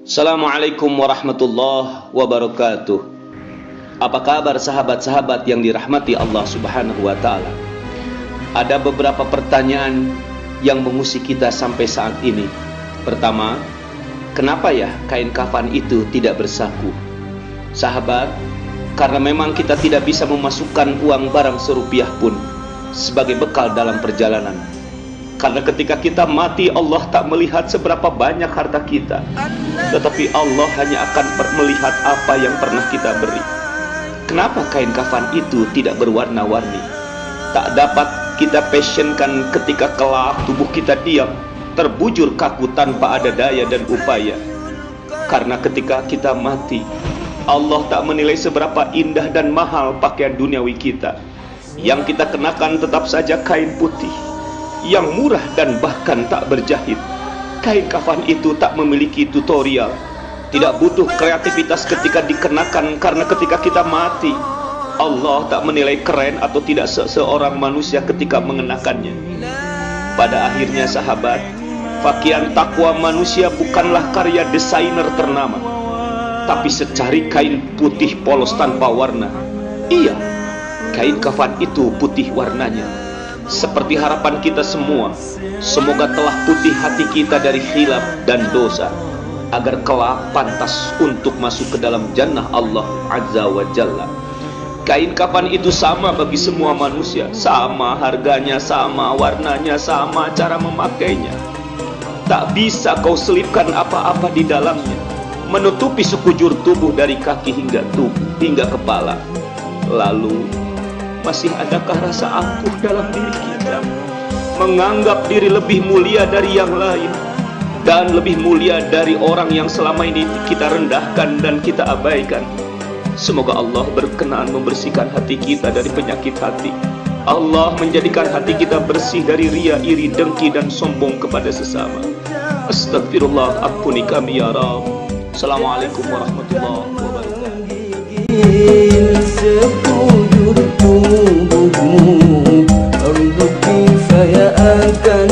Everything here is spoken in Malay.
Assalamualaikum warahmatullahi wabarakatuh. Apa kabar sahabat-sahabat yang dirahmati Allah Subhanahu wa Ta'ala? Ada beberapa pertanyaan yang mengusik kita sampai saat ini. Pertama, kenapa ya kain kafan itu tidak bersaku? Sahabat, karena memang kita tidak bisa memasukkan uang barang serupiah pun sebagai bekal dalam perjalanan. Karena ketika kita mati, Allah tak melihat seberapa banyak harta kita, tetapi Allah hanya akan melihat apa yang pernah kita beri. Kenapa kain kafan itu tidak berwarna-warni? Tak dapat kita passionkan ketika kelak tubuh kita diam, terbujur kaku tanpa ada daya dan upaya. Karena ketika kita mati, Allah tak menilai seberapa indah dan mahal pakaian duniawi kita. Yang kita kenakan tetap saja kain putih yang murah dan bahkan tak berjahit. Kain kafan itu tak memiliki tutorial, tidak butuh kreativitas ketika dikenakan, karena ketika kita mati, Allah tak menilai keren atau tidak seorang manusia ketika mengenakannya. Pada akhirnya sahabat, pakaian takwa manusia bukanlah karya desainer ternama, tapi secari kain putih polos tanpa warna. Iya, kain kafan itu putih warnanya. Seperti harapan kita semua, semoga telah putih hati kita dari khilaf dan dosa, agar kelak pantas untuk masuk ke dalam jannah Allah Azza wa Jalla. Kain kafan itu sama bagi semua manusia, sama harganya, sama warnanya, sama cara memakainya. Tak bisa kau selipkan apa-apa di dalamnya, menutupi sekujur tubuh dari kaki hingga kepala. Lalu, masih adakah rasa angkuh dalam diri kita, menganggap diri lebih mulia dari yang lain, dan lebih mulia dari orang yang selama ini kita rendahkan dan kita abaikan? Semoga Allah berkenan membersihkan hati kita dari penyakit hati. Allah menjadikan hati kita bersih dari ria, iri, dengki, dan sombong kepada sesama. Astagfirullah, ampuni kami ya Rabb. Assalamualaikum warahmatullahi wabarakatuh. Tubuhmu, rezeki saya akan